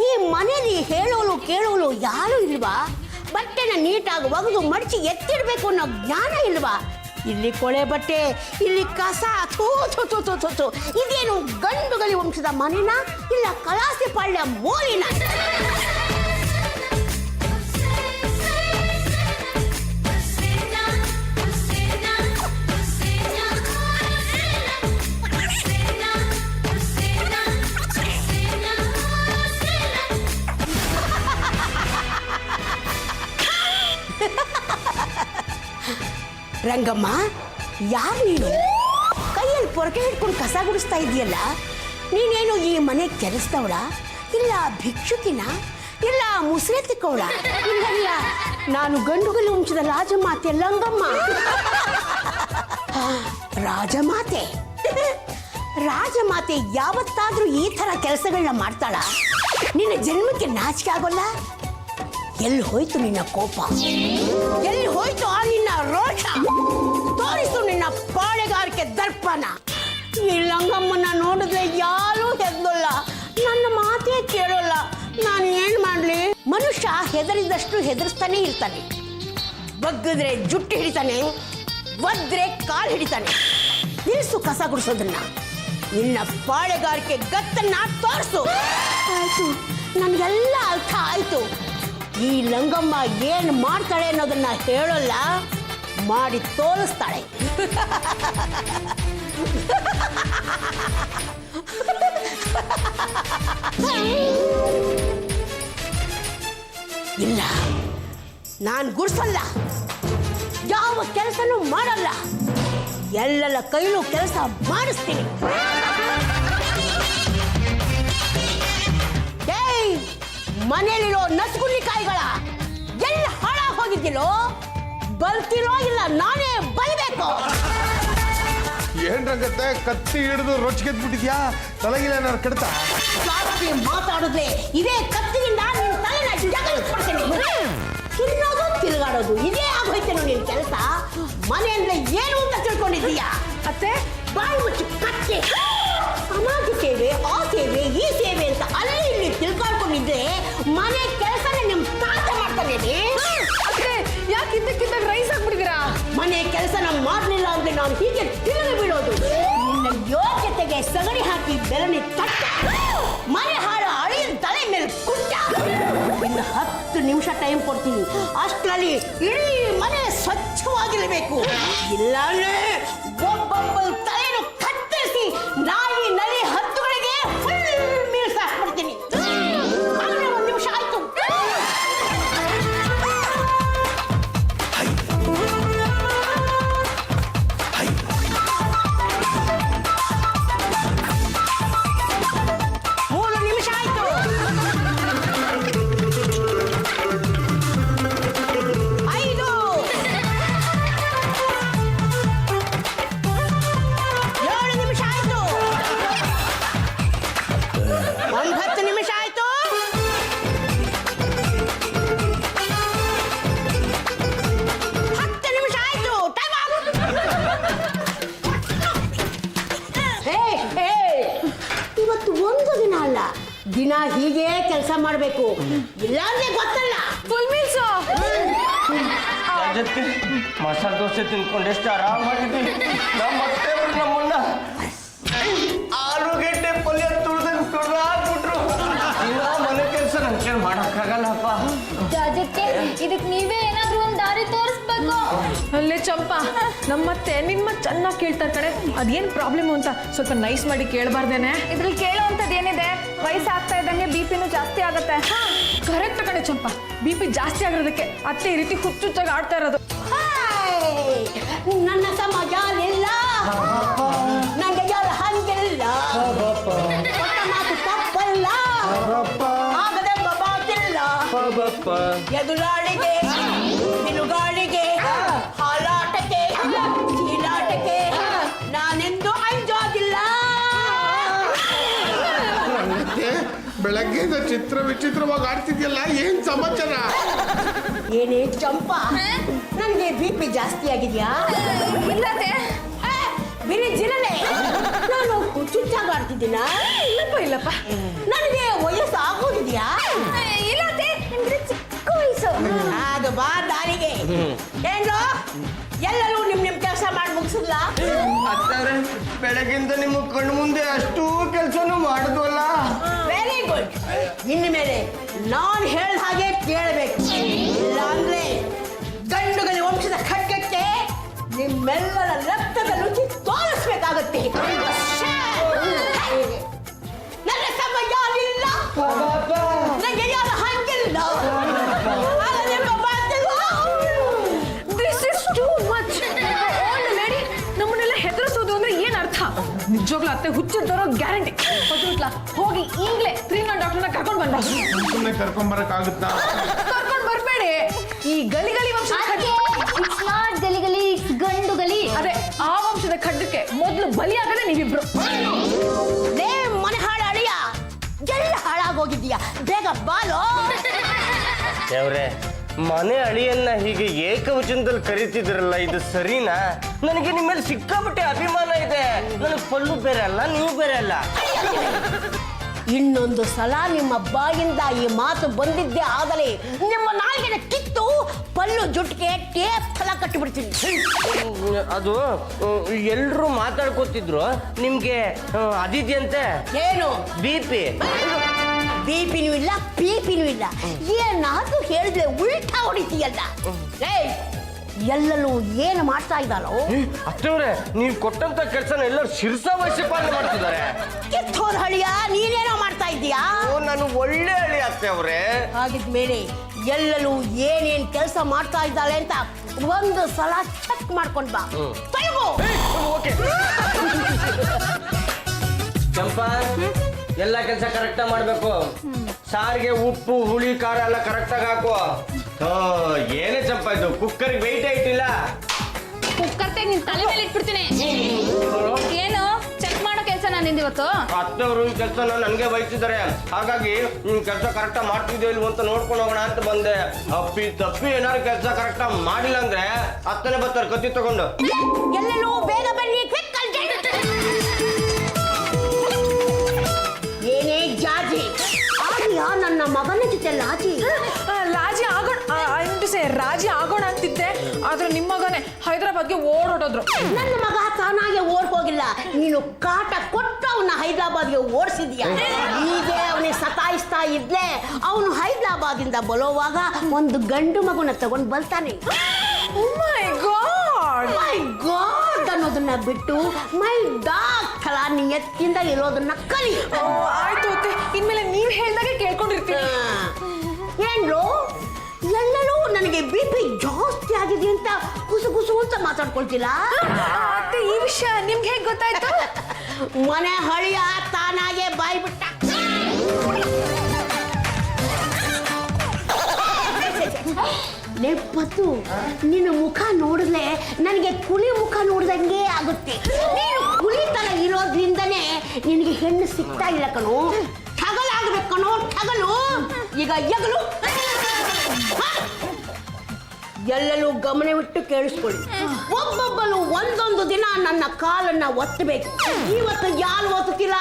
ಈ ಮನೇಲಿ ಹೇಳೋಳು ಕೇಳೋಳು ಯಾರೂ ಇಲ್ವಾ? ಬಟ್ಟೆನ ನೀಟಾಗಿ ಒಗೆದು ಮಡಚಿ ಎತ್ತಿಡ್ಬೇಕು ಅನ್ನೋ ಜ್ಞಾನ ಇಲ್ವಾ? ಇಲ್ಲಿ ಕೊಳೆ ಬಟ್ಟೆ, ಇಲ್ಲಿ ಕಸ, ಥೂ ಥೂ ಥೂ ಥೂ ಥೂ ಥೂ. ಇದೇನು ಗಂಡುಗಲಿ ವಂಶದ ಮನೆನ ಇಲ್ಲ ಕಲಾಸಿ ಪಾಳ್ಯ ಮೋಲಿನ? ರಂಗಮ್ಮ, ಯಾರು ನೀನು? ಕೈಯಲ್ಲಿ ಪೊರಕೆ ಹಿಡ್ಕೊಂಡು ಕಸ ಗುಡಿಸ್ತಾ ಇದೆಯಲ್ಲ, ನೀನೇನು ಈ ಮನೆ ಕೆಲಸದವಳ, ಇಲ್ಲ ಭಿಕ್ಷುಕಿನ, ಇಲ್ಲ ಮುಸ್ರೆತ್ತಿಕ್ಕವಳ? ಇಲ್ಲ, ನಾನು ಗಂಡುಗಲಿ ವಂಶದ ರಾಜಮಾತೆ ಲಂಗಮ್ಮ. ರಾಜಮಾತೆ? ರಾಜಮಾತೆ ಯಾವತ್ತಾದ್ರೂ ಈ ಥರ ಕೆಲಸಗಳನ್ನ ಮಾಡ್ತಾಳ? ನಿನ್ನ ಜನ್ಮಕ್ಕೆ ನಾಚಿಕೆ ಆಗೋಲ್ಲ? ಎಲ್ಲಿ ಹೋಯ್ತು ನಿನ್ನ ಕೋಪ? ಎಲ್ಲಿ ಹೋಯ್ತು ಆ ನಿನ್ನ ರೋಷ? ತೋರಿಸು ನಿನ್ನ ಪಾಳೆಗಾರಿಕೆ ದರ್ಪಣ. ಈ ಲಂಗಮ್ಮನ ನೋಡಿದ್ರೆ ಯಾರೂ ಹೆದರೋಲ್ಲ, ನನ್ನ ಮಾತೇ ಕೇಳೋಲ್ಲ. ನಾನು ಏನು ಮಾಡಲಿ? ಮನುಷ್ಯ ಹೆದರಿದಷ್ಟು ಹೆದರಿಸ್ತಾನೆ ಇರ್ತಾನೆ. ಬಗ್ಗಿದ್ರೆ ಜುಟ್ಟು ಹಿಡಿತಾನೆ, ಒದ್ರೆ ಕಾಲು ಹಿಡಿತಾನೆ. ನಿಲ್ಸು ಕಸ ಗುಡಿಸೋದನ್ನ. ನಿನ್ನ ಪಾಳೆಗಾರಿಕೆ ಗತ್ತನ್ನ ತೋರಿಸು. ಆಯ್ತು, ನನಗೆಲ್ಲ ಅರ್ಥ ಆಯ್ತು. ಈ ಲಂಗಮ್ಮ ಏನು ಮಾಡ್ತಾಳೆ ಅನ್ನೋದನ್ನ ಹೇಳೋಲ್ಲ, ಮಾಡಿ ತೋರಿಸ್ತಾಳೆ. ಇಲ್ಲ, ನಾನು ಗುಡ್ಸಲ್ಲ, ಯಾವ ಕೆಲಸನೂ ಮಾಡಲ್ಲ, ಎಲ್ಲರ ಕೈಲೂ ಕೆಲಸ ಮಾಡಿಸ್ತೀನಿ. ಮನೆಯಲ್ಲಿರೋ ನಸ್ಗುಳ್ಳಿಕಾಯಿಗಳ ಎಲ್ಲ ಹಾಳಾಗಿ ಹೋಗಿದ್ದಿಲ್ಲೋ? ಬಲ್ತಿರೋ ಇಲ್ಲ ನಾನೇ ಬೈಬೇಕು? ಏನ್ ರಂಗತ್ತೆ, ಕತ್ತಿ ಹಿಡಿದು ರೊಚ್ಗೆದ್ಬಿಟ್ಟಿದ್ಯಾ? ತಲೆಗಿಲೇನಾರು ಕೆಡ್ತಾ? ಜಾಸ್ತಿ ಮಾತಾಡಿದ್ರೆ ಇದೇ ಕತ್ತಿಯಿಂದ ನಿನ್ನ ತಲೆನ ಜಗಲಿಸ್ಬಿಡ್ತೀನಿ. ತಿನ್ನೋದು ತಿರುಗಾಡೋದು ಇದೇ ಆಗೋಯ್ತೇನೋ ನಿನ್ ಕೆಲಸ. ಮನೆ ಅಂದ್ರೆ ಏನು ಅಂತ ತಿಳ್ಕೊಂಡಿದ್ದೀಯಾ? ಅತ್ತೆ, ಬಾಯಿ ಮುಚ್ಚಿ ಕತ್ತೆ. ಸಮಾಜ ಸೇವೆ, ಆ ಸೇವೆ, ಈ ಸೇವೆ ಅಂತ ಅಲ್ಲಿ ಇಲ್ಲಿ ತಿಳ್ಕೊಂಡ್ಕೊಂಡಿದ್ರೆ ಮನೆ ಕೆಲಸನೇ ನಿಮ್ ತಾತ ಮಾಡ್ತಾನೆ. ಅತ್ತೆ, ಯಾಕೆ ಇದ್ದಕ್ಕಿದ್ದಾಗ ರೈಸ್ ಹಾಕ್ಬಿಟ್ಟಿದ್ದೀರಾ? ಮನೆ ಕೆಲಸನ ಮಾಡ್ಲಿಲ್ಲ ಅಂದ್ರೆ ನಾನು ಹೀಗೆ ತಿರುಗಿ ಬಿಡೋದು. ನಿನ್ನ ಯೋಗ್ಯತೆಗೆ ಸಗಣಿ ಹಾಕಿ ಬೆರಣಿ ತಟ್ಟ, ಮನೆ ಹಾಳು ಅಳಿಯ ತಲೆ ಮೇಲೆ ಕುಟ್ಟ. ಇನ್ನು 10 ನಿಮಿಷ ಟೈಮ್ ಕೊಡ್ತೀನಿ. ಅಷ್ಟರಲ್ಲಿ ಇಡೀ ಮನೆ ಸ್ವಚ್ಛವಾಗಿರಬೇಕು. ಇಲ್ಲಾಂದ್ರೆ ಒಬ್ಬೊಬ್ಬ ತಲೆಯನ್ನು ಕತ್ತರಿಸಿ ನಾಯಿ ನಲಿ ಹತ್ತುಗಳಿಗೆ ಫುಲ್ ಮೀಲ್ಸ್ ಹಾಕ್ಬಿಡ್ತೀನಿ. ಆಮೇಲೆ 1 ನಿಮಿಷ ಆಯ್ತು. ದಿನ ಹೀಗೆ ಕೆಲಸ ಮಾಡಬೇಕು, ಇಲ್ಲಾಂದ್ರೆ ಗೊತ್ತಲ್ಲ. ಫುಲ್ ಮೀಲ್ಸ್ ಮಸಾಲೆ ದೋಸೆ ತಿನ್ಕೊಂಡು ಎಷ್ಟು ಆರಾಮಾಗಿದ್ದೀವಿ. ನಮ್ಮ ಅತ್ತೆ ನಮ್ಮನ್ನ ಆಲೂಗೆಡ್ಡೆ ಪಲ್ಯ ತುಳಿದು ಹಾಕ್ಬಿಟ್ರು. ಮನೆ ಕೆಲಸ ನನ್ ಕೇಳಿ ಮಾಡಕ್ಕಾಗಲ್ಲಪ್ಪ. ಇದಕ್ಕೆ ನೀವೇ ಏನಾದ್ರೂ ಒಂದು ದಾರಿ ತೋರಿಸ್ಬೇಕು. ಅಲ್ಲೇ ಚಂಪಾ, ನಮ್ಮತ್ತೆ ನಿಮ್ಮ ಚೆನ್ನಾಗಿ ಕೇಳ್ತಾರೆ ಕಡೆ. ಅದೇನ್ ಪ್ರಾಬ್ಲಮ್ ಅಂತ ಸ್ವಲ್ಪ ನೈಸ್ ಮಾಡಿ ಕೇಳಬಾರ್ದೇನೆ? ಇದ್ರಲ್ಲಿ ಕೇಳೋವಂಥದ್ದು ಏನಿದೆ? ವಯಸ್ಸಾಗ್ತಾ ಇದ್ದಂಗೆ ಬಿಪಿನೂ ಜಾಸ್ತಿ ಆಗತ್ತೆ. ಕರೆಕ್ಟ್ ಕಡೆ ಚಂಪಾ, ಬಿಪಿ ಜಾಸ್ತಿ ಆಗಿರೋದಕ್ಕೆ ಅತ್ತೆ ಈ ರೀತಿ ಹುಚ್ಚುಚ್ಚಾಗಿ ಆಡ್ತಾ ಇರೋದು. ನನ್ನ ಸಮಾಜ ಇಲ್ಲ, ನಂಗೆ ಯಾರು ಹಂಗಿಲ್ಲ, ಮಾತು ತಪ್ಪಲ್ಲ, ಆಗದೆಂಬ ಮಾತಿಲ್ಲ. ಎದುರಾಳಿಗೆ ಬಿರುಗಾಳಿಗೆ ಹಾಲಾಟಕ್ಕೆ ಚೀಲಾಟಕ್ಕೆ ನಾನೆಂದು ಅಂಜೋದಿಲ್ಲ. ಬೆಳಗ್ಗೆಯಿಂದ ಚಿತ್ರ ವಿಚಿತ್ರವಾಗಿ ಆಡ್ತಿದ್ಯಲ್ಲ, ಏನ್ ಸಮಾಚಾರ? ಏನೇ ಚಂಪಾ, ನನಗೆ ಬಿಪಿ ಜಾಸ್ತಿ ಆಗಿದ್ಯಾ? ಇಲ್ಲದೆ ಬಿರಿ ಜಿರಲೆ, ನಾನು ಹುಚ್ಚುಚ್ಚಾಗಿ ಆಡ್ತಿದ್ದೀನ? ಇಲ್ಲಪ್ಪ ಇಲ್ಲಪ್ಪ, ನನಗೆ ವಯಸ್ಸು ಬಾ ದಾರಿಗೆ. ಏನು ಎಲ್ಲರೂ ನಿಮ್ ಕೆಲಸ ಮಾಡಿ ಮುಗಿಸಿಲ್ಲ? ಅತ್ತಾರೆ ಬೆಳಗಿಂದ ನಿಮ್ಮ ಕಣ್ಣು ಮುಂದೆ ಅಷ್ಟೂ ಕೆಲಸನೂ ಮಾಡಿದ್ವಲ್ಲ. Very good. ಇನ್ನು ಮೇಲೆ ನಾನು ಹೇಳ್ದ ಹಾಗೆ ಕೇಳಬೇಕು. ಇಲ್ಲ ಅಂದ್ರೆ ಗಂಡುಗಲಿ ವಂಶದ ಖಡ್ಗಕ್ಕೆ ನಿಮ್ಮೆಲ್ಲರ ರಕ್ತದ ರುಚಿ ತೋರಿಸ್ಬೇಕಾಗತ್ತೆ. ನನ್ನ ತಮ್ಮ ಯಾರಿಲ್ಲ, ನನಗೆ ಯಾರು ಹಂಗಿಲ್ಲ. This is too much. Lady ನಮ್ಮನ್ನೆಲ್ಲ ಹೆದರಿಸೋದು ಅಂದ್ರೆ ಏನ್ ಅರ್ಥ? ನಿಜವಾಗ್ಲೂ ಅತ್ತೆ ಹುಚ್ಚಿದ್ದರೋ ಗ್ಯಾರಂಟಿ. ಹೋಗಿ ಈಗಲೇ 3 ಡಾಕ್ಟರ್ನ ಕರ್ಕೊಂಡು ಬಂದ. ಸುಮ್ಮನೆ ಕರ್ಕೊಂಬರಕ್ಕಾಗುತ್ತಾ? ಕರ್ಕೊಂಡು ಬರ್ಬೇಡಿ. ಈ ಗಲಿಗಲಿ ವಂಶದ ಇಟ್ಸ್ ನಾಟ್ ಗಲಿಗಲಿ, ಇಟ್ಸ್ ಗಂಡುಗಲಿ. ಅದೇ ಆ ವಂಶದ ಖಡ್ಡಕ್ಕೆ ಮೊದಲು ಬಲಿಯಾಗದೆ ನೀವಿಬ್ರು. ಲೇ ಮನೆ ಹಾಳು ಅಳಿಯ, ಎಲ್ಲ ಹಾಳಾಗೋಗಿದ್ದೀಯಾ, ಬೇಗ ಬಾಲೋ. ದೇವ್ರೆ, ಮನೆ ಅಳಿಯನ್ನ ಹೀಗೆ ಏಕವಚನದಲ್ಲಿ ಕರೀತಿದ್ರಲ್ಲ, ಇದು ಸರಿನಾ? ನನಗೆ ನಿಮ್ಮ ಮೇಲೆ ಸಿಕ್ಕಾಪಟ್ಟೆ ಅಭಿಮಾನ ಇದೆ. ನನಗೆ ಪಲ್ಲು ಬೇರೆ ಅಲ್ಲ, ನೀವು ಬೇರೆ ಅಲ್ಲ. ಇನ್ನೊಂದು ಸಲ ನಿಮ್ಮ ಬಾಯಿಂದ ಈ ಮಾತು ಬಂದಿದ್ದೇ ಆಗಲಿ ನಿಮ್ಮ ನಾಲ್ಗೆನ ಕಿತ್ತು ಪಲ್ಲು ಜುಟ್ಟಿಗೆ ಟೇಪ್ ಫಲ ಕಟ್ಟಿಬಿಡ್ತೀನಿ. ಅದು ಎಲ್ರು ಮಾತಾಡ್ಕೋತಿದ್ರು, ನಿಮ್ಗೆ ಅದಿದ್ಯಂತೆ. ಏನು BP. ಬಿಪಿನೂ ಇಲ್ಲ ಪಿಪಿನೂ ಇಲ್ಲ. ಏನಾದ್ರೂ ಹೇಳಿದ್ರೆ ಉಲ್ಟಾ ಹೊಡಿತೀಯಲ್ಲ. ಎಲ್ಲರೂ ಏನು ಮಾಡ್ತಾ ಇದ್ದಾರೋ? ಅಷ್ಟೇ, ನೀವು ಕೊಟ್ಟಂತ ಕೆಲಸನ ಎಲ್ಲರೂ ಶಿರಸಾವಹಿಸಿ ಪಾಲನೆ ಮಾಡ್ತಿದ್ದಾರೆ. ಕಿತ್ತೋದ ಹಳಿಯ ನೀನೇನೋ ಮಾಡ್ತಾ ಇದ್ದೀಯಾ? ನಾನು ಒಳ್ಳೆ ಹಳಿ ಅತ್ತೆ ಅವ್ರೆ. ಹಾಗಿದ್ಮೇಲೆ ಎಲ್ಲರೂ ಏನೇನ್ ಕೆಲಸ ಮಾಡ್ತಾ ಇದ್ದಾಳೆ ಅಂತ ಒಂದು ಸಲ ಚೆಕ್ ಮಾಡ್ಕೊಂಡ್ ಬಾ. ತೊಯ್ಗೋ. ಚಂಪಾ, ಎಲ್ಲ ಕೆಲಸ ಕರೆಕ್ಟಾಗಿ ಮಾಡ್ಬೇಕು. ಸಾರಿಗೆ ಉಪ್ಪು ಹುಳಿ ಖಾರ ಎಲ್ಲ ಕರೆಕ್ಟಾಗಿ ಹಾಕು. ಏನೇ ಚಂಪಾ ಇದು, ಕುಕ್ಕರ್ಗೆ ವೆಯ್ಟ್ ಇಟ್ಟಿಲ್ಲ. ಕುಕ್ಕರ್ ತೆಗ್ ನಿನ್ ತಲೆ ಮೇಲೆ ಇಟ್ಬಿಡ್ತೀನಿ. ಏನು ಚೆಕ್ ಮಾಡೋ ಕೆಲಸ ನಾನಿಂದ ಇವತ್ತು? ಅತ್ತವರು ಈ ಕೆಲಸ ನನಗೆ ವಹಿಸಿದ್ದಾರೆ. ಹಾಗಾಗಿ ಕೆಲಸ ಕರೆಕ್ಟಾಗಿ ಮಾಡ್ತಿದ್ದೆ ಇಲ್ವ ಅಂತ ನೋಡ್ಕೊಂಡು ಹೋಗೋಣ ಅಂತ ಬಂದೆ. ತಪ್ಪಿ ಏನಾದ್ರು ಕೆಲಸ ಕರೆಕ್ಟಾಗಿ ಮಾಡಿಲ್ಲ ಅಂದ್ರೆ ಅತ್ತನೇ ಬರ್ತಾರೆ ಕತ್ತಿ ತಗೊಂಡು. ಎಲ್ಲರೂ ಬೇಗ ಬನ್ನಿ. ಏನೇ ಜಾಜಿ ಆಗಿಯ ನನ್ನ ಮಗನ ಜೊತೆ ಲಾಜಿ ರಾಜಿ ಆಗೋಣ ಅಂತಿದ್ದೆ, ಆದ್ರೆ ನಿಮ್ಮ ಮಗನೇ ಹೈದರಾಬಾದ್ಗೆ ಓಡೋದ್ರು. ನನ್ನ ಮಗ ತಾನಾಗೆ ಓಡ್ ಹೋಗಿಲ್ಲ, ನೀನು ಕಾಟ ಕೊಟ್ಟು ಅವನ್ನ ಹೈದರಾಬಾದ್ಗೆ ಓಡಿಸಿದ್ಯಾ. ಈಗ ಅವನಿಗೆ ಸತಾಯಿಸ್ತಾ ಇದ್ಲೆ ಅವನು ಹೈದರಾಬಾದಿಂದ ಬರೋವಾಗ ಒಂದು ಗಂಡು ಮಗುನ ತಗೊಂಡು ಬರ್ತಾನೆ. ಮೈ ಗಾಡ್ ಅನ್ನೋದನ್ನ ಬಿಟ್ಟು ಮೈ ಡಾಗ್ ಥರ ನಿಯತ್ತಿಂದ ಇರೋದನ್ನ ಕಲಿ. ಆಯ್ತು ಅತ್ತೆ, ಇನ್ಮೇಲೆ ನೀವ್ ಹೇಳ್ದಾಗೆ ಕೇಳ್ಕೊಂಡಿರ್ತೀನಿ. ಏನ್ಲೋ ಎಲ್ಲರೂ ನನಗೆ BP ಜಾಸ್ತಿ ಆಗಿದೆ ಅಂತ ಕುಸು ಅಂತ ಮಾತಾಡ್ಕೊಳ್ತಿಲ್ಲ. ಅತ್ತೆ, ಈ ವಿಷಯ ನಿಮ್ಗೆ ಹೇಗೆ ಗೊತ್ತಾಯ್ತು? ಮನೆ ಹಳಿಯ ತಾನಾಗೆ ಬಾಯ್ ಬಿಟ್ಟ. ನೆಪ್ಪತ್ತು ನಿನ್ನ ಮುಖ ನೋಡಿದ್ರೆ ನನಗೆ ಕುಲಿ ಮುಖ ನೋಡ್ದಂಗೆ ಆಗುತ್ತೆ. ನೀನು ಕುಲಿ ತರ ಇರೋದ್ರಿಂದನೇ ನಿನಗೆ ಹೆಣ್ಣು ಸಿಗ್ತಾ ಇಲ್ಲ ಕಣೋ. ಠಗಲಾಗ್ಬೇಕು ಕಣೋ, ಠಗಲು. ಈಗ ಎಗಲು. ಎಲ್ಲರೂ ಗಮನವಿಟ್ಟು ಕೇಳಿಸ್ಕೊಳ್ಳಿ. ಒಬ್ಬೊಬ್ಬನು ಒಂದೊಂದು ದಿನ ನನ್ನ ಕಾಲನ್ನ ಒತ್ತಬೇಕು. ಇವತ್ತು ಯಾರು ಒತ್ತುತ್ತಿಲ್ಲ?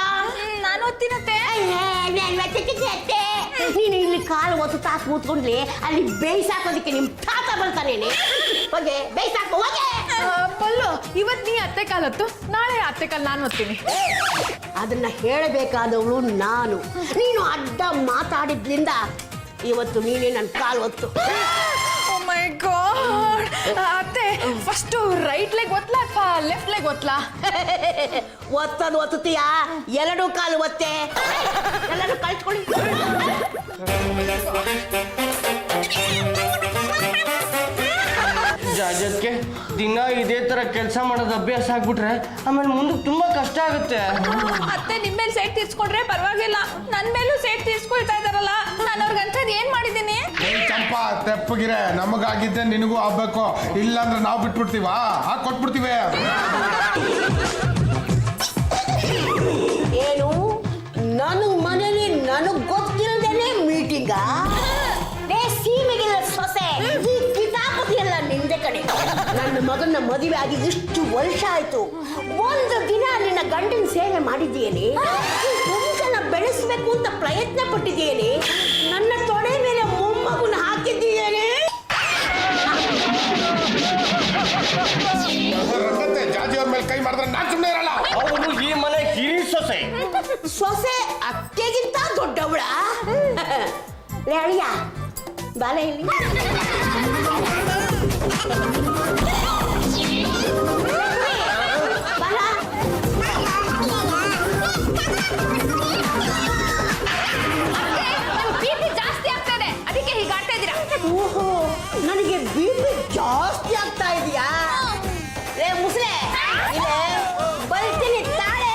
ನಾನು ಒತ್ತಿನತ್ತೆ. ನೀನು ಇಲ್ಲಿ ಕಾಲು ಒತ್ತುತ್ತಾ ಕೂತ್ಕೊಂಡ್ಲಿ ಅಲ್ಲಿ ಬೇಯಿಸಾಕೋದಕ್ಕೆ ನಿಮ್ ತಾತ ಬರ್ತಾನೇನೆ. ಹೋಗೆ ಬೇಯಿಸಾಕೋ ಹೋಗೆ. ಪಲ್ಲು, ಇವತ್ ನೀ ಅತ್ತೆ ಕಾಲತ್ತು, ನಾಳೆ ಅತ್ತೆ ಕಾಲ್ ನಾನು ಒತ್ತೀನಿ. ಅದನ್ನ ಹೇಳಬೇಕಾದವಳು ನಾನು. ನೀನು ಅಡ್ಡ ಮಾತಾಡಿದ್ರಿಂದ ಇವತ್ತು ನೀನೇ ನನ್ನ ಕಾಲು ಒತ್ತು. ಓ ಮೈ ಗಾಡ್. ಅತ್ತೆ, ಫಸ್ಟ್ ರೈಟ್ ಲೆಗ್ ಒತ್ಲಾ ಅಥವಾ ಲೆಫ್ಟ್ ಲೆಗ್ ಒತ್ಲಾ? ಒತ್ತದು ಒತ್ತುತ್ತೀಯಾ? ಎರಡು ಕಾಲು ಒತ್ತೆ. ಎಲ್ಲರೂ ಕಳ್ಸ್ಕೊಳ್ಳಿ. ಜಾಜಕ್ಕೆ ದಿನ ಇದೇ ತರ ಕೆಲಸ ಮಾಡೋದು ಅಭ್ಯಾಸ ಆಗ್ಬಿಟ್ರೆ ಆಮೇಲೆ ಮುಂದಕ್ಕೆ ತುಂಬಾ ಕಷ್ಟ ಆಗುತ್ತೆ. ಅತ್ತೆ ನಿಮ್ಮ ಮೇಲೆ ಸೇಟ್ ತೀರ್ಸ್ಕೊಂಡ್ರೆ ಪರವಾಗಿಲ್ಲ, ನನ್ನ ಮೇಲೂ ಸೇಟ್ ತೀರ್ಸ್ಕೊಳ್ತಾ ಇದಾರಲ್ಲ. ನಾನು ಅವ್ರಿಗಂಥದ್ದು ಏನ್ ಮಾಡಿದ್ದೀನಿ? ಚಂಪಾ, ತೆಪ್ಪಗಿರೆ, ನಮಗಾಗಿದ್ದೆ ನಿನಗೂ ಆಗ್ಬೇಕು. ಇಲ್ಲಾಂದ್ರೆ ನಾವು ಬಿಟ್ಬಿಡ್ತೀವಾ? ಕೊಟ್ಬಿಡ್ತೀವಿ. ಏನು ನಾನು ಮನೇಲಿ ನನಗ್ ಗೊತ್ತಿಲ್ಲದೇನೆ ಮೀಟಿಂಗ? ಸೀಮೆಗೆಲ್ಲ ಸೊಸೆ ಈ ಕಿತಾಪತಿ ಎಲ್ಲ ನಿಂದೆ ಕಡೆ. ನನ್ನ ಮಗನ ಮದುವೆ ಆಗಿ ಇಷ್ಟು ವರ್ಷ ಆಯ್ತು, ಒಂದು ದಿನ ನಿನ್ನ ಗಂಡನ ಸೇವೆ ಮಾಡಿದ್ದೇನೆ. ವಂಶನ ಬೆಳೆಸಬೇಕು ಅಂತ ಪ್ರಯತ್ನ ಪಟ್ಟಿದ್ದೇನೆ. ನನ್ನ ತೊಡೆ ಮೇಲೆ ಮೊಮ್ಮಗುನ ಹಾಕಿದ್ದೇನೆ. ಮೇಲೆ ಕೈ ಮಾಡಿದ್ರೆ ನಾನ್ ಸುಮ್ಮನೆ ಇರಲ್ಲ. ಅವಳು ಈ ಮನೆ ಹಿರಿ ಸೊಸೆ. ಸೊಸೆ ಅತ್ತೆಗಿಂತ ದೊಡ್ಡವಳ. ಲೇ ಅಳಿಯ ಬಾಲ ಇಲ್ಲಿ. ಬಾಲ. BP ಜಾಸ್ತಿ ಆಗ್ತದೆ, ಅದಕ್ಕೆ ಹೀಗೆ ಆಡ್ತಾ ಇದ್ದೀರಾ. ಓಹೋ, ನನಗೆ BP ಜಾಸ್ತಿ ಆಗ್ತಾ ಇದೆಯಾ? ಲೇ ಮುಸ್ಲೆ, ಇಲ್ಲೇ ಬರ್ತೀನಿ ತಾಳೆ.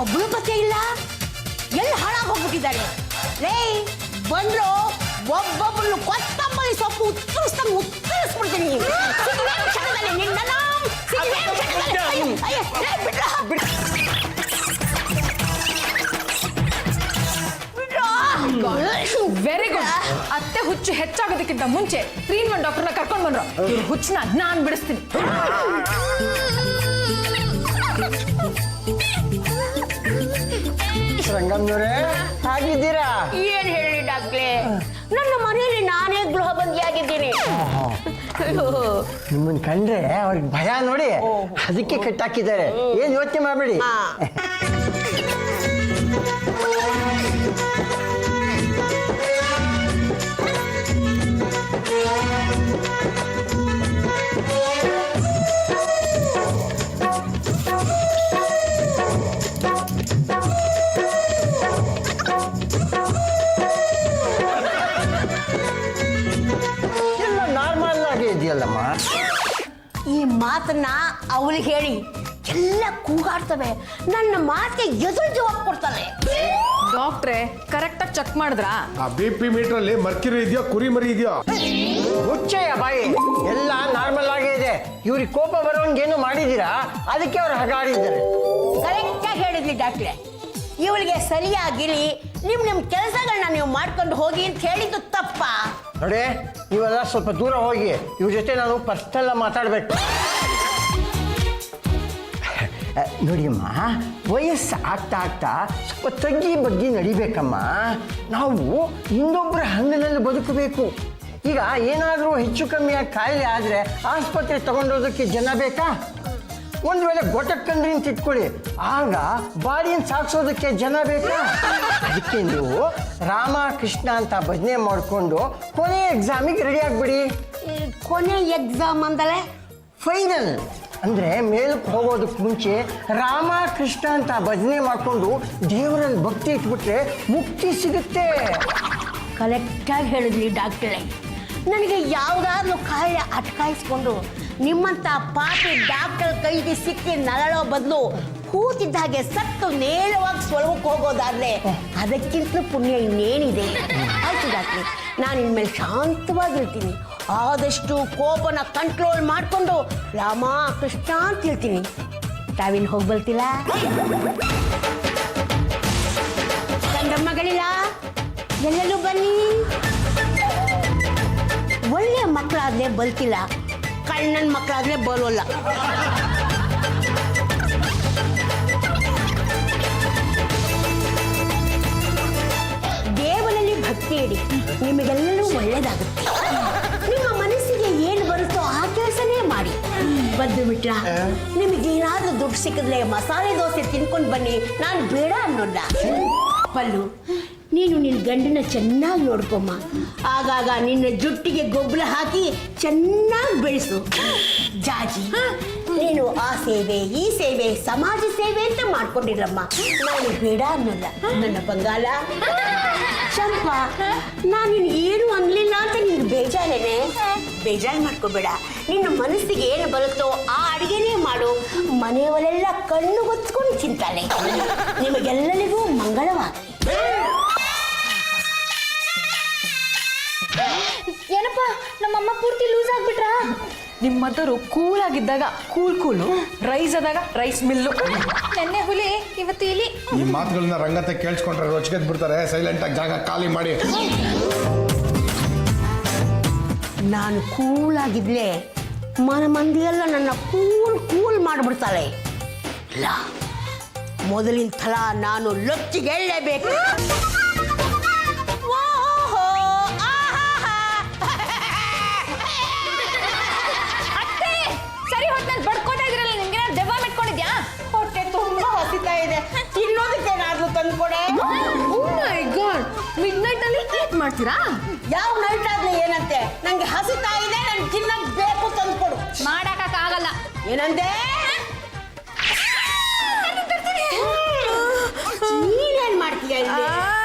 ಒಬ್ಬಳು ಪತ್ತೆ ಇಲ್ಲ, ಎಲ್ಲಿ ಹಾಳಾಗಿ ಹೋಗ್ಬಿಟ್ಟಿದ್ದಾರೆ. ಲೇ ಬಂದ್ರು ಒಬ್ಬೊಬ್ಬರು ಕೊತ್ತಂಬರಿ ಸೊಪ್ಪು ಉತ್ತರಿಸ್ಬಿಡ್ತೀನಿ. Very good. ಅತ್ತೆ ಹುಚ್ಚು ಹೆಚ್ಚಾಗೋದಕ್ಕಿಂತ ಮುಂಚೆ 3-in-1 ಡಾಕ್ಟರ್ನ ಕರ್ಕೊಂಡು ಬಂದ್ರು. ಇವ್ರ ಹುಚ್ಚನ್ನ ನಾನ್ ಬಿಡಿಸ್ತೀನಿ. ರಂಗಮ್ಮನವರೇ ಆಗಿದ್ದೀರಾ? ಏನ್ ಹೇಳಿ ಡಾಕ್ಟ್ರೆ, ನನ್ನ ಮನೆಯಲ್ಲಿ ನಾನೇ ಗೃಹ ಬಂದಿಯಾಗಿದ್ದೀನಿ. ನಿಮ್ಮನ್ನ ಕಂಡ್ರೆ ಅವ್ರಿಗೆ ಭಯ ನೋಡಿ, ಅದಕ್ಕೆ ಕಟ್ಟಾಕಿದ್ದಾರೆ. ಏನ್ ಯೋಚನೆ ಮಾಡಬೇಡಿ. ಎಲ್ಲ ನಾರ್ಮಲ್ ಆಗಿ ಇದೆಯಲ್ಲಮ್ಮ. ಈ ಮಾತನ್ನ ಅವಳಿಗೆ ಹೇಳಿ ಎಲ್ಲ ಕೂಗಾಡ್ತವೆ. ನನ್ನ ಮಾತಿಗೆ ಎದುರು ಜವಾಬ್ ಕೊಡ್ತಾಳೆ. ಡಾಕ್ಟ್ರೆ ಕರೆಕ್ಟಾಗಿ ಚೆಕ್ ಮಾಡಿದ್ರಾ? ಆ BP ಮೀಟರ್ ಅಲ್ಲಿ ಮರ್ಕಿರಿ ಇದೆಯೋ ಕುರಿ ಮರಿ ಇದೆಯೋ? ಮುಚ್ಚಯ್ಯ ಬಾಯಿ, ಎಲ್ಲ ನಾರ್ಮಲ್ ಆಗೇ ಇದೆ. ಇವ್ರಿಗೆ ಕೋಪ ಬರೋಂಗೇನು ಮಾಡಿದ್ದೀರಾ, ಅದಕ್ಕೆ ಅವ್ರು ಹಗಾಡಿದ್ದಾರೆ. ಕರೆಕ್ಟಾಗಿ ಹೇಳಿದ್ಲಿ ಡಾಕ್ಟ್ರೆ. ಇವಳಿಗೆ ಸರಿಯಾಗಿರಿ, ನಿಮ್ ಕೆಲಸಗಳನ್ನ ನೀವು ಮಾಡ್ಕೊಂಡು ಹೋಗಿ ಅಂತ ಹೇಳಿದ್ದು ತಪ್ಪ? ನೋಡಿ, ನೀವೆಲ್ಲ ಸ್ವಲ್ಪ ದೂರ ಹೋಗಿ, ಇವ್ರ ಜೊತೆ ನಾನು ಪರ್ಸನಲ್ ಮಾತಾಡ್ಬೇಕು. ನೋಡಿಯಮ್ಮ, ವಯಸ್ಸು ಆಗ್ತಾ ಆಗ್ತಾ ಸ್ವಲ್ಪ ತಗ್ಗಿ ಬಗ್ಗಿ ನಡಿಬೇಕಮ್ಮ. ನಾವು ಇನ್ನೊಬ್ಬರ ಹಂಗಿನಲ್ಲಿ ಬದುಕಬೇಕು. ಈಗ ಏನಾದರೂ ಹೆಚ್ಚು ಕಮ್ಮಿಯಾಗಿ ಕಾಯಿಲೆ ಆದರೆ ಆಸ್ಪತ್ರೆ ತಗೊಂಡೋದಕ್ಕೆ ಜನ ಬೇಕಾ? ಒಂದು ವೇಳೆ ಗೊಟಕ್ಕಂದ್ರಿ ಅಂತ ಇಟ್ಕೊಳ್ಳಿ, ಆಗ ಬಾಡಿಯನ್ನು ಸಾಗಿಸೋದಕ್ಕೆ ಜನ ಬೇಕಾ? ಅದಕ್ಕೆ ನೀವು ರಾಮ ಕೃಷ್ಣ ಅಂತ ಭಜನೆ ಮಾಡಿಕೊಂಡು ಕೊನೆ ಎಕ್ಸಾಮಿಗೆ ರೆಡಿ ಆಗಿಬಿಡಿ. ಕೊನೆ ಎಕ್ಸಾಮ್ ಅಂದಲೆ ಫೈನಲ್ ಅಂದರೆ ಮೇಲಕ್ಕೆ ಹೋಗೋದಕ್ಕೆ ಮುಂಚೆ ರಾಮ ಕೃಷ್ಣ ಅಂತ ಭಜನೆ ಮಾಡಿಕೊಂಡು ದೇವರಲ್ಲಿ ಭಕ್ತಿ ಇಟ್ಬಿಟ್ರೆ ಮುಕ್ತಿ ಸಿಗುತ್ತೆ. ಕರೆಕ್ಟಾಗಿ ಹೇಳಿದ್ರಿ ಡಾಕ್ಟ್ರೇ. ನನಗೆ ಯಾವುದಾದ್ರೂ ಕಾಯಿಲೆ ಅಟ್ಕಾಯಿಸ್ಕೊಂಡು ನಿಮ್ಮಂಥ ಪಾಪಿ ಡಾಕ್ಟರ್ ಕೈಗೆ ಸಿಕ್ಕಿ ನರಳೋ ಬದಲು ಕೂತಿದ್ದ ಹಾಗೆ ಸತ್ತು ನೇರವಾಗಿ ಸ್ವರ್ಗಕ್ಕೆ ಹೋಗೋದಾದ್ರೆ ಅದಕ್ಕಿಂತಲೂ ಪುಣ್ಯ ಇನ್ನೇನಿದೆ? ಆಯ್ತು ಡಾಕ್ಟ್ರೆ, ನಾನು ಇನ್ಮೇಲೆ ಶಾಂತವಾಗಿರ್ತೀನಿ. ಆದಷ್ಟು ಕೋಪನ ಕಂಟ್ರೋಲ್ ಮಾಡಿಕೊಂಡು ರಾಮ ಕೃಷ್ಣ ಅಂತ ಹೇಳ್ತೀನಿ. ತಾವಿನ್ ಹೋಗ್ಬರ್ತಿಲ್ಲ? ಗಂಡಮ್ಮಗಳಿಲ್ಲ, ಎಲ್ಲೆಲ್ಲೂ ಬನ್ನಿ. ಒಳ್ಳೆಯ ಮಕ್ಕಳಾದ್ರೆ ಬಲ್ತಿಲ್ಲ, ಕಣ್ಣನ್ ಮಕ್ಕಳಾದ್ರೆ ಬರೋಲ್ಲ. ದೇವರಲ್ಲಿ ಭಕ್ತಿ ಇಡಿ, ನಿಮಗೆಲ್ಲರೂ ಒಳ್ಳೇದಾಗುತ್ತೆ. ನಿಮ್ಮ ಮನಸ್ಸಿಗೆ ಏನು ಬರುತ್ತೋ ಆ ಕೆಲಸನೇ ಮಾಡಿ. ಬಂದು ಬಿಟ್ರ ನಿಮಗೇನಾದ್ರೂ ದುಡ್ಡು ಸಿಕ್ಕಿದ್ರೆ ಮಸಾಲೆ ದೋಸೆ ತಿನ್ಕೊಂಡು ಬನ್ನಿ, ನಾನು ಬೇಡ ಅನ್ನೋಲ್ಲ. ಪಲ್ಲು, ನೀನು ನಿನ್ನ ಗಂಡನ ಚೆನ್ನಾಗಿ ನೋಡ್ಕೊಮ್ಮ. ಆಗಾಗ ನಿನ್ನ ಜುಟ್ಟಿಗೆ ಗೊಬ್ಬರ ಹಾಕಿ ಚೆನ್ನಾಗಿ ಬೆಳೆಸು. ಜಾಜಿ, ನೀನು ಆ ಸೇವೆ ಈ ಸೇವೆ ಸಮಾಜ ಸೇವೆ ಅಂತ ಮಾಡ್ಕೊಂಡಿರಮ್ಮ, ನಾನು ಬೇಡ ಅನ್ನೋಲ್ಲ. ನನ್ನ ಬಂಗಾಳ ಚಂಪಾ, ನಾನು ನಿನ್ಗೆ ಏನು ಅನ್ಲಿಲ್ಲ ಅಂತ ನಿನ್ಗೆ ಬೇಜಾರೇನೆ? ಬೇಜಾರು ಮಾಡ್ಕೋಬೇಡ. ನಿನ್ನ ಮನಸ್ಸಿಗೆ ಏನು ಬರುತ್ತೋ ಆ ಅಡಿಗೆನೇ ಮಾಡು. ಮನೆಯವರೆಲ್ಲ ಕಣ್ಣು ಗೊತ್ಕೊಂಡು ತಿಂತಾಳೆ. ನಿಮಗೆಲ್ಲರಿಗೂ ಮಂಗಳವಾಗಲಿ. ಏನಪ್ಪ, ನಮ್ಮಮ್ಮ ಪೂರ್ತಿ ಲೂಸ್ ಆಗ್ಬಿಟ್ರಾ? ನಿಮ್ಮ ಮದರು ಕೂಲ್ ಆಗಿದ್ದಾಗ ಕೂಲು, ರೈಸ್ ಆದಾಗ ರೈಸ್ ಮಿಲ್ಲು. ನೆನ್ನೆ ಹುಲಿ, ಇವತ್ತು ಇಲಿ. ಈ ಮಾತುಗಳನ್ನ ರಂಗತ್ತೆ ಕೇಳಿಸ್ಕೊಂಡ್ರೆ ರೊಚ್ಗೆದ್ ಬಿಡ್ತಾರೆ. ಸೈಲೆಂಟ್ ಆಗಿ ಜಾಗ ಖಾಲಿ ಮಾಡಿ. ನಾನು ಕೂಲಾಗಿದ್ಲೆ ಮಂದಿಯೆಲ್ಲ ನನ್ನ ಕೂಲ್ ಮಾಡಿಬಿಡ್ತಾಳೆ. ಇಲ್ಲ, ಮೊದಲಿನ ಥರ ನಾನು ಲೊಚ್ಚಿಗೆಳ್ಳೇಬೇಕು. ಮಾಡ್ತೀರಾ? ಯಾವ ನೈಟ್ ಆದ್ರೆ ಏನಂತೆ, ನಂಗೆ ಹಸಿತಾ ಇದೆ, ನನ್ ತಿನ್ನಕ್ ಬೇಕು ತಂದ್ಕೊಡು. ಮಾಡಕ್ಕಾಗಲ್ಲ. ಏನಂದೆ? ನೀನೇನ್ ಮಾಡ್ತೀಯ ಇಲ್ಲಿ?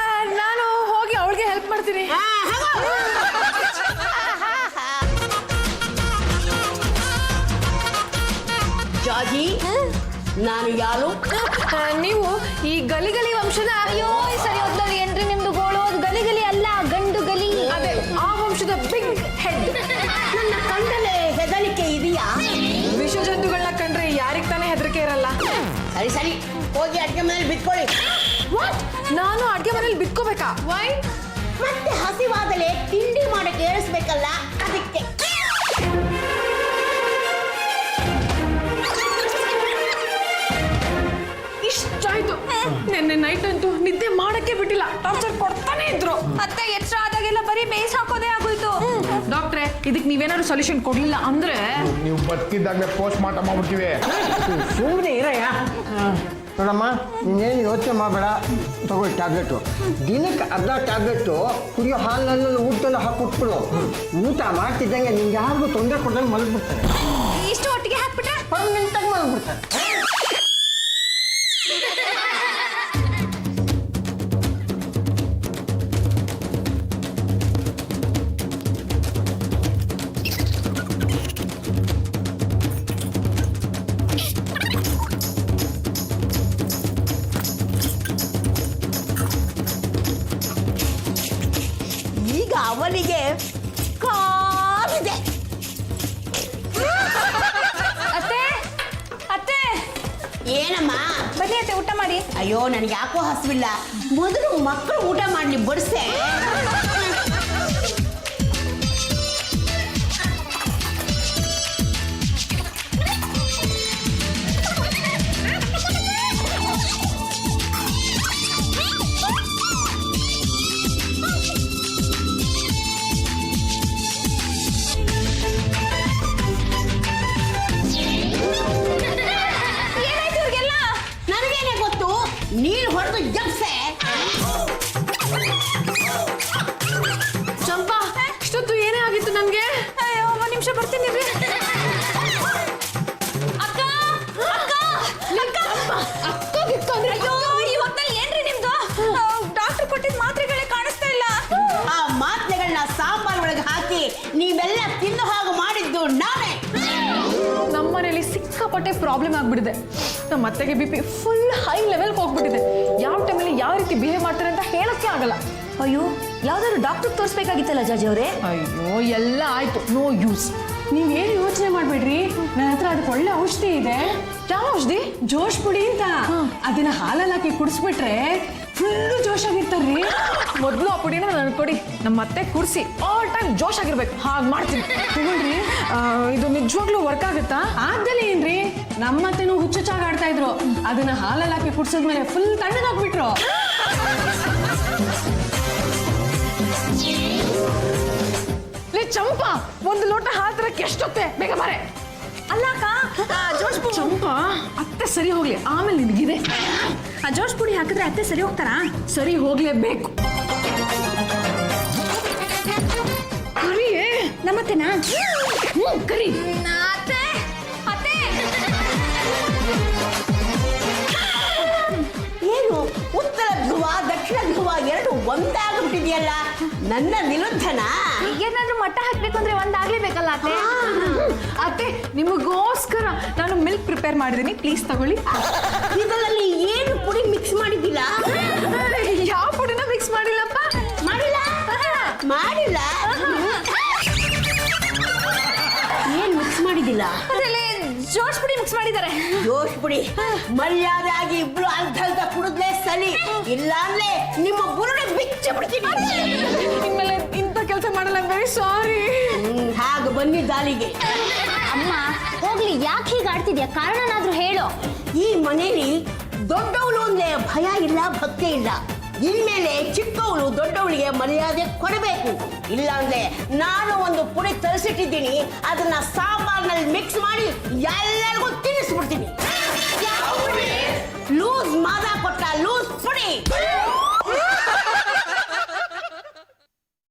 ನಾನು ಹೋಗಿ ಅವಳಿಗೆ ಹೆಲ್ಪ್ ಮಾಡ್ತೀನಿ. ಜಾಜಿ, ನಾನು ಯಾರು? ನೀವು ಈ ಗಲಿ ಗಲಿ ವಂಶದ. ಅಯ್ಯೋ ಸರಿ ಹೋದ್ಲಲ್ಲಿ ಏನ್ರಿ ನಿಮ್ದು ಗೋಳು? ಅದು ಗಲಿ ಗಲಿ ಅಲ್ಲ, ಗಂಡು ಗಲಿ. ಅದೇ ಆ ವಂಶದ ಬಿಗ್ ಹೆಡ್. ನನ್ನ ಕಂಡಲೆ ಹೆದರಿಕೆ ಇದೆಯಾ? ವಿಷ ಜಂತುಗಳನ್ನ ಕಂಡ್ರೆ ಯಾರಿಗ್ ತಾನೇ ಹೆದರಿಕೆ ಇರಲ್ಲ. ಸರಿ ಸರಿ, ಹೋಗಿ ಅಡ್ಗೆ ಮನೇಲಿ ಬಿಟ್ಕೊಳ್ಳಿ. ವಾಟ್? ನಾನು ಅಡ್ಗೆ ಮನೇಲಿ ಬಿತ್ಕೋಬೇಕಾ? ವೈ? ಮತ್ತೆ ಹಸಿವಾದಲೆ ತಿಂಡಿ ಮಾಡಕ್ಕೆ ಏರಿಸ್ಬೇಕಲ್ಲ, ಅದಕ್ಕೆ. ಇಷ್ಟಾಯ್ತು. ನೆನ್ನೆ ನೈಟ್ ಅಂತೂ ನಿದ್ದೆ ಮಾಡಕ್ಕೆ ಬಿಟ್ಟಿಲ್ಲ, ಟಾರ್ಚರ್ ಕೊಡ್ತಾನೆ ಇದ್ರು. ಅತ್ತೆ ಎಚ್ಚರ ಆದಾಗೆಲ್ಲ ಬರೀ ಬೇಯಿಸಿ ಹಾಕೋದೇ ಆಗೋಯ್ತು. ಡಾಕ್ಟ್ರೆ, ಇದಕ್ಕೆ ನೀವೇನಾದ್ರು ಸೊಲ್ಯೂಷನ್ ಕೊಡ್ಲಿಲ್ಲ ಅಂದ್ರೆ ನೀವು ಬದುಕಿದ್ದಾಗಲೇ ಪೋಸ್ಟ್ ಮಾರ್ಟಮ್ ಮಾಡ್ಬಿಡ್ತೀವಿ. ಸುಮ್ಮನೆ ಇರಯ್ಯ. ನೋಡಮ್ಮ, ನೀನೇನು ಯೋಚನೆ ಮಾಡಬೇಡ, ತಗೋ ಟ್ಯಾಬ್ಲೆಟು. ದಿನಕ್ಕೆ ಅರ್ಧ ಟ್ಯಾಬ್ಲೆಟು ಕುಡಿಯೋ ಹಾಲಿನಲ್ಲಿ ಊಟದಲ್ಲಿ ಹಾಕ್ಬಿಟ್ಬಿಡು. ಊಟ ಮಾಡ್ತಿದ್ದಂಗೆ ನಿಂಗೆ ಯಾರಿಗೂ ತೊಂದರೆ ಕೊಡ್ದಂಗೆ ಮಲಗ್ಬಿಡ್ತಾರೆ. ಇಷ್ಟು ಒಟ್ಟಿಗೆ ಹಾಕ್ಬಿಟ್ರೆ ಪರ್ಮನೆಂಟಾಗಿ ಮಲಗ್ಬಿಡ್ತಾರೆ. ಈಗ ಅವನಿಗೆ ಕಾಲಿದೆ. ಅತ್ತೆ ಅತ್ತೆ ಏನಮ್ಮ? ಬನ್ನಿ ಅತ್ತೆ, ಊಟ ಮಾಡಿ. ಅಯ್ಯೋ, ನನಗೆ ಯಾಕೋ ಹಸಿವಿಲ್ಲ. ಮೊದಲು ಮಕ್ಕಳು ಊಟ ಮಾಡ್ಲಿ, ಬಡಿಸೆ. ಏನಾಯ್ತು ಇವ್ರಿಗೆಲ್ಲ? ನನಗೇನೆ ಗೊತ್ತು, ನೀನು ಹೊಡೆದು ಜಪ್ಸೆ. ಚಂಪಾ, ಇಷ್ಟೊತ್ತು ಏನೇ ಆಗಿತ್ತು ನನ್ಗೆ? ಅಯ್ಯೋ, ಒಂದ್ ನಿಮಿಷ ಬರ್ತೀನಿ ರೀ. ಅಕ್ಕ ಅಕ್ಕ ಅಯ್ಯೋ, ಈ ಹೊತ್ತಲ್ಲಿ ಏನ್ರಿ ನಿಮ್ದು? ಡಾಕ್ಟರ್ ಕೊಟ್ಟಿದ್ದ ಮಾತ್ರೆಗಳೇ ಕಾಣಿಸ್ತಾ ಇಲ್ಲ. ಆ ಮಾತ್ರೆಗಳನ್ನ ಸಾಂಬಾರ್ ಒಳಗೆ ಹಾಕಿ ನೀವೆಲ್ಲ ತಿಂದು ಹಾಗೆ ಮಾಡಿದ್ದು ನಾನೇ. ನಮ್ಮನೇಲಿ ಸಿಕ್ಕಾಪಟ್ಟೆ ಪ್ರಾಬ್ಲಮ್ ಆಗ್ಬಿಟ್ಟಿದೆ. ನಮ್ಮ ಅತ್ತೆಗೆ BP ಫುಲ್ ಹೈ ಲೆವೆಲ್ಗೆ ಹೋಗ್ಬಿಟ್ಟಿದೆ. ಯಾವ ಟೈಮಲ್ಲಿ ಯಾವ ರೀತಿ ಬಿಹೇವ್ ಮಾಡ್ತಾರೆ ಅಂತ ಹೇಳಕ್ಕೆ ಆಗಲ್ಲ. ಅಯ್ಯೋ, ಯಾವ್ದಾದ್ರು ಡಾಕ್ಟರ್ ತೋರಿಸ್ಬೇಕಾಗಿತ್ತಲ್ಲ ಜಾಜಿ ಅವರೇ. ಅಯ್ಯೋ, ಎಲ್ಲ ಆಯ್ತು, ನೋ ಯೂಸ್. ನೀವೇನು ಯೋಚನೆ ಮಾಡ್ಬೇಡ್ರಿ, ನನ್ನ ಹತ್ರ ಅದಕ್ಕೆ ಒಳ್ಳೆ ಔಷಧಿ ಇದೆ. ಯಾವ ಔಷಧಿ? ಜೋಶ್ ಪುಡಿ ಅಂತ. ಅದನ್ನ ಹಾಲಲ್ಲಿ ಹಾಕಿ ಕುಡಿಸ್ಬಿಟ್ರೆ ಫುಲ್ಲು ಜೋಶ್ ಆಗಿರ್ತಾರ್ರಿ. ಮೊದಲು ಆ ಪುಡಿನ ನನಗೆ ಕೊಡಿ, ನಮ್ಮ ಅತ್ತೆ ಕುಡಿಸಿ ಆಲ್ ಟೈಮ್ ಜೋಶ್ ಆಗಿರ್ಬೇಕು, ಹಾಗೆ ಮಾಡ್ತೀನಿ. ತಗೊಳ್ರಿ. ಇದು ನಿಜವಾಗ್ಲೂ ವರ್ಕ್ ಆಗುತ್ತಾ? ಆಗ್ದಲೇ ಏನ್ರಿ, ನಮ್ಮ ಅತ್ತೆನೂ ಹುಚ್ಚುಚ್ಚಾಗಿ ಆಡ್ತಾ ಇದ್ರು. ಅದನ್ನ ಹಾಲಲ್ಲಿ ಹಾಕಿ ಕುಡಿಸಿದ್ಮೇಲೆ ಫುಲ್ ತಣ್ಣಗಾಗ್ಬಿಟ್ರು. ಚಂಪಾ, ಒಂದು ಲೋಟ ಹಾಲು ತರಕ್ಕೆ ಎಷ್ಟೊತ್ತೆ? ಬೇಗ ಬಾರೆ. ಅಲ್ಲ ಅಕ್ಕ, ಜೋಶ್ ಪುಡಿ. ಚಂಪಾ, ಅತ್ತೆ ಸರಿ ಹೋಗ್ಲಿ, ಆಮೇಲೆ ನಿನಗಿದೆ. ಆ ಜೋಶ್ ಪುಡಿ ಹಾಕಿದ್ರೆ ಅತ್ತೆ ಸರಿ ಹೋಗ್ತಾರಾ? ಸರಿ ಹೋಗ್ಲೇಬೇಕು. ಕರಿಯೇ ನಮ್ಮತ್ತೆನಾ? ಕರಿ. ಅತ್ತೆ ಅತ್ತೆ ಏನು ಉತ್ತರ ಧ್ರುವ ದಕ್ಷಿಣ ಧ್ರುವ ಎರಡು ಒಂದಾಗ್ಬಿಟ್ಟಿದೆಯಲ್ಲ, ನನ್ನ ವಿರುದ್ಧನ? ಏನಾದ್ರೂ ಮಟ್ಟ ಹಾಕ್ಬೇಕು ಅಂದ್ರೆ ಒಂದಾಗ್ಲೇಬೇಕಲ್ಲ ಅತ್ತೆ. ಅತ್ತೆ, ನಿಮಗೋಸ್ಕರ ನಾನು ಮಿಲ್ಕ್ ಪ್ರಿಪೇರ್ ಮಾಡಿದ್ದೀನಿ, ಪ್ಲೀಸ್ ತಗೊಳ್ಳಿ. ಇದರಲ್ಲಿ ಏನು ಪುಡಿ ಮಿಕ್ಸ್ ಮಾಡಿದ್ದಿಲ್ಲ? ಯಾವ ಪುಡಿನ ಮಿಕ್ಸ್ ಮಾಡಿಲ್ಲಪ್ಪ. ಮಾಡಿಲ್ಲ ಮಾಡಿಲ್ಲ. ಏನ್ ಮಿಕ್ಸ್ ಮಾಡಿದ್ದಿಲ್ಲ? ಅದರಲ್ಲಿ ಜೋಶ್ ಪುಡಿ ಮಿಕ್ಸ್ ಮಾಡಿದ್ದಾರೆ. ಜೋಶ್ ಪುಡಿ ಮರ್ಯಾದೆ ಆಗಿ ಇಬ್ರು ಅರ್ಧ ಅರ್ಧ ಕುಡಿದ್ಲೆ ಸರಿ, ಇಲ್ಲಾಂದ್ರೆ ನಿಮ್ಮ ಬುರುಡೆ ಬಿಚ್ಚ ಬಿಡ್ತೀನಿ. ಇನ್ಮೇಲೆ ಇಂಥ ಕೆಲಸ ಮಾಡಲ್ಲ, ವೆರಿ ಸಾರಿ. ಹಾಗೆ ಬನ್ನಿ ದಾಲಿಗೆ. ಅಮ್ಮ ಹೋಗ್ಲಿ, ಯಾಕೆ ಹೀಗೆ ಆಡ್ತಿದ್ಯಾ? ಕಾರಣನಾದ್ರೂ ಹೇಳು. ಈ ಮನೇಲಿ ದೊಡ್ಡವಳು ಅಂದ್ರೆ ಭಯ ಇಲ್ಲ, ಭಕ್ತಿ ಇಲ್ಲ. ಇನ್ಮೇಲೆ ಚಿಕ್ಕವಳು ದೊಡ್ಡವಳಿಗೆ ಮರ್ಯಾದೆ ಕೊಡಬೇಕು. ಇಲ್ಲಾಂದ್ರೆ ನಾನು ಒಂದು ಪುಡಿ ತರಿಸಿಟ್ಟಿದ್ದೀನಿ, ಅದನ್ನ ಸಾಂಬಾರ್ನಲ್ಲಿ ಮಿಕ್ಸ್ ಮಾಡಿ ಎಲ್ಲರಿಗೂ ತಿನ್ನಿಸ್ಬಿಡ್ತೀನಿ.